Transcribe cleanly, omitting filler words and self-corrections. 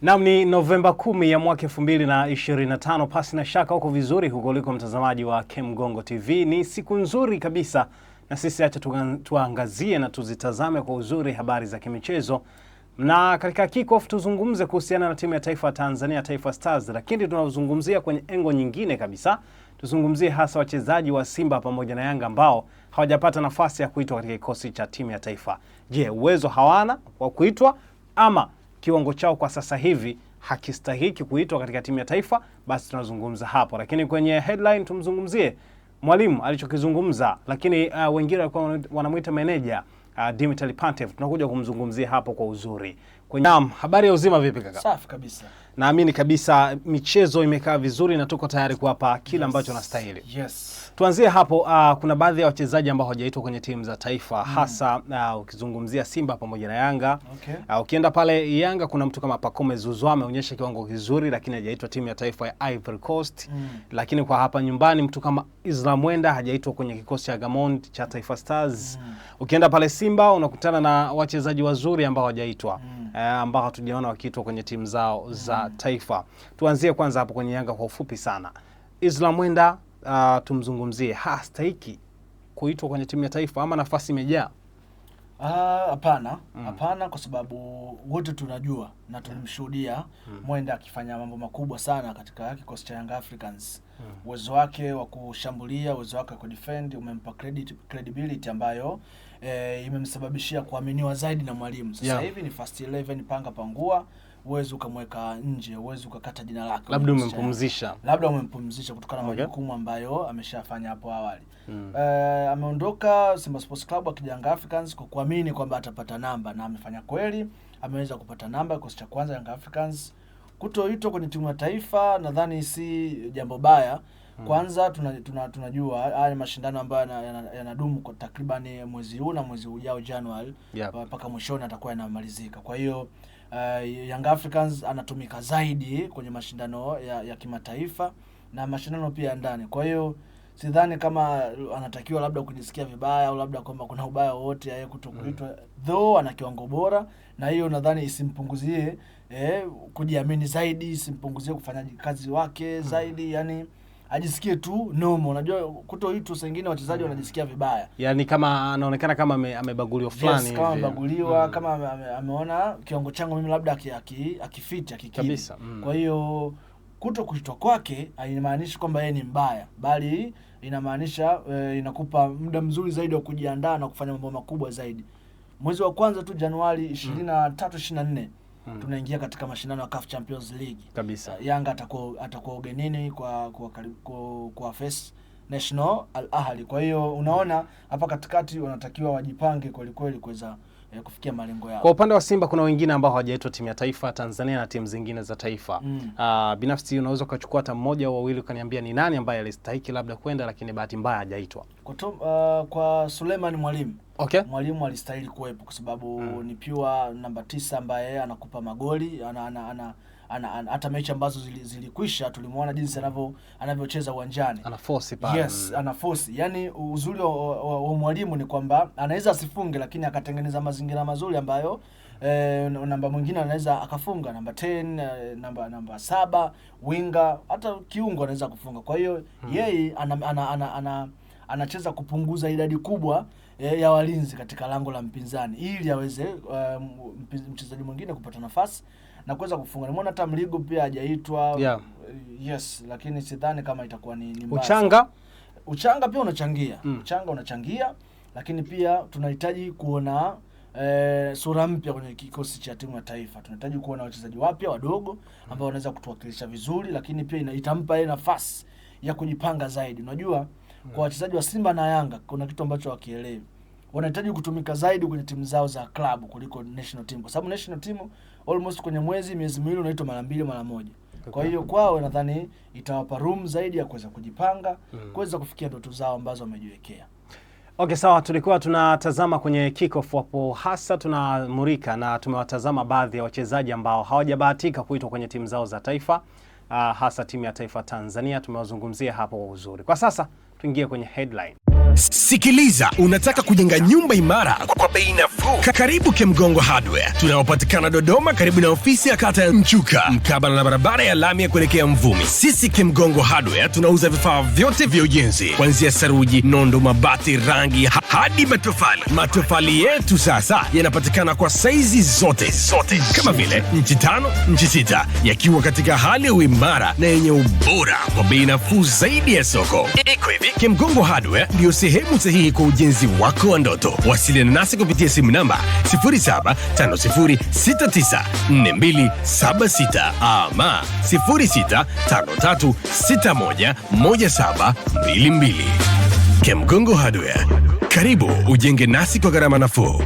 Naam, ni Novemba 10 ya mwaka 2025. Pasi na shaka uko vizuri huko uliko mtazamaji wa Kemgongo TV. Ni siku nzuri kabisa na sisi acha tuangazie na tuzitazame kwa uzuri habari za kimichezo. Na katika kick-off tuzungumze kuhusiana na timu ya taifa ya Tanzania, Taifa Stars, lakini tunazungumzia kwenye engo nyingine kabisa. Tuzungumzie hasa wachezaji wa Simba pamoja na Yanga ambao hawajapata nafasi ya kuitwa katika kikosi cha timu ya taifa. Je, uwezo hawana wa kuitwa ama kiwango chao kwa sasa hivi hakistahiki kuitwa katika timu ya taifa? Basi tunazungumza hapo, lakini kwenye headline tumzungumzie mwalimu alichokizungumza, lakini wengine walikuwa wanamuita meneja Dimitri Pantev. Tunakuja kumzungumzia hapo kwa uzuri. Naam, habari ya uzima vipi kaka? Safi kabisa. Naamini kabisa michezo imekaa vizuri na tuko tayari kuwapa kila ambacho nastahili. Yes. Tuanzie hapo, kuna baadhi ya wachezaji ambao hawajaitwa kwenye timu za taifa hasa ukizungumzia Simba pamoja na Yanga. Okay. Ukienda pale Yanga kuna mtu kama Pacome Zouzoua ameonyesha kiwango kizuri lakini hajaitwa timu ya taifa ya Ivory Coast. Lakini kwa hapa nyumbani mtu kama Islam Mwenda hajaitwa kwenye kikosi cha Gamond cha Taifa Stars. Ukienda pale Simba unakutana na wachezaji wazuri ambao hawajaitwa, ambao hatujaona wakiitwa kwenye timu zao za taifa. Tuanzie kwanza hapo kwenye Yanga kwa ufupi sana. Islam Mwenda tumzungumzie, hastahiki kuitwa kwenye timu ya taifa ama nafasi imejaa? Hapana, hapana, kwa sababu wote tunajua na tulimshuhudia Mwenda akifanya mambo makubwa sana katika kikosi cha Young Africans. Uwezo wake wa kushambulia, uwezo wake wa kudefend umempa credibility ambayo imemsababishia kuaminiwa zaidi na mwalimu. Sasa hivi ni first 11 panga pangua, uwezo ukamweka nje, uwezo ukakata jina lake. Labda umempumzisha. Labda umempumzisha kutokana na majukumu ambayo ameshafanya hapo awali. Ameondoka Simba Sports Club akija Young Africans kwa kuamini kwamba atapata namba, na amefanya kweli, ameweza kupata namba kikosi cha kwanza Young Africans. Kutoitwa kwenye timu ya taifa nadhani si jambo baya. Kwanza tunajua haya mashindano ambayo yanadumu kwa takriban mwezi huu na mwezi ujao January, mpaka mwishoni atakuwa yanamalizika. Kwa hiyo Young Africans anatumika zaidi kwenye mashindano ya kimataifa na mashindano pia ndani. Kwa hiyo sidhani kama anatakiwa labda kujisikia vibaya au labda kwamba kuna ubaya wote yeye kutokuitwa, though ana kiwango bora, na hiyo nadhani isimpunguzie kujiamini zaidi, isimpunguzie kufanya kazi wake zaidi, yani ajisikie tu normal. Unajua kutoitwa sengine wachezaji wanajisikia vibaya, yani kama anaonekana kama amebaguliwa fulani hivi. Kama amebaguliwa, kama ameona kiwango changu mimi labda akifiti akikiri. Kwa hiyo kuitwa kwake haimaanishi kwamba yeye ni mbaya, bali inamaanisha inakupa muda mzuri zaidi wa kujiandaa na kufanya mambo makubwa zaidi. Mwezi wa kwanza tu Januari 23-24 tunaingia katika mashindano ya CAF Champions League kabisa. Yanga atakuwa ugenini kwa First National Al Ahly. Kwa hiyo unaona hapa katikati wanatakiwa wajipange kweli kweli kuweza kufikia malengo yao. Kwa upande wa Simba kuna wengine ambao hawajaitwa timu ya taifa Tanzania na timu zingine za taifa. Binafsi unaweza ukachukua hata mmoja au wawili ukaniambia ni nani ambaye alistahili labda kwenda lakini bahati mbaya hajaitwa? Kwa Suleiman Mwalimu. Okay. Mwalimu alistahili kuwepo kwa sababu ni pure namba 9 ambaye anakupa magoli, hata mechi ambazo zilikwisha tulimuona jinsi anavyocheza uwanjani. Ana force pale. Yes, ana force. Yaani uzuri wa Mwalimu ni kwamba anaweza asifunge lakini akatengeneza mazingira mazuri ambayo namba mwingine anaweza akafunga, namba 10, namba 7, winga, hata kiungo anaweza kufunga. Kwa hiyo yeye anacheza kupunguza idadi kubwa ya walinzi katika lango la mpinzani ili aweze mchezaji mwingine kupata nafasi na kuweza kufunga. Nimeona hata Mligo pia hajaitwa. Yes, lakini sidhani kama itakuwa ni mbaya. Uchanga pia unachangia. Uchanga unachangia, lakini pia tunahitaji kuona sura mpya kwenye kikosi cha timu ya taifa. Tunahitaji kuona wachezaji wapya wadogo ambao wanaweza kutuwakilisha vizuri, lakini pia itampa yeye nafasi ya kujipanga zaidi. Unajua kwa wachezaji wa Simba na Yanga kuna kitu ambacho wakielewi. Wanahitaji kutumika zaidi kwenye timu zao za klabu kuliko national team, kwa sababu national team almost kwenye miezi miwili unaitwa mara 2 mara 1. Kwa hiyo kwao nadhani itawapa room zaidi ya kuweza kujipanga, kuweza kufikia ndoto zao ambazo wamejiwekea. Okay, sawa, tulikuwa tunatazama kwenye kick-off hapo, hasa tunamurika na tumewatazama baadhi ya wachezaji ambao hawajabahatika kuitwa kwenye timu zao za taifa, hasa timu ya taifa Tanzania. Tumewazungumzia hapo kwa uzuri. Kwa sasa tuingie kwenye headline. Sikiliza, unataka kujenga nyumba imara kwa bei nafuu? Karibu Kemgongo Hardware. Tunaopatikana Dodoma karibu na ofisi ya kata ya Mchuka, mkabala na barabara ya lami ya kuelekea Mvumi. Sisi Kemgongo Hardware tunauza vifaa vyote vya ujenzi, kuanzia saruji, nondo, mabati, rangi hadi matofali. Matofali yetu sasa yanapatikana kwa saizi zote kama vile inchi 5, inchi 6, yakiwa katika hali ya uimara na yenye ubora kwa bei nafuu zaidi ya soko. Iko hivi, Kemgongo Hardware ndio sehemu sahihi kwa ujenzi wako wa ndoto. Wasiliana nasi kupitia simu namba 0750694276 ama 0653611722. Kemgongo Hardware, karibu ujenge nasi kwa gharama nafuu.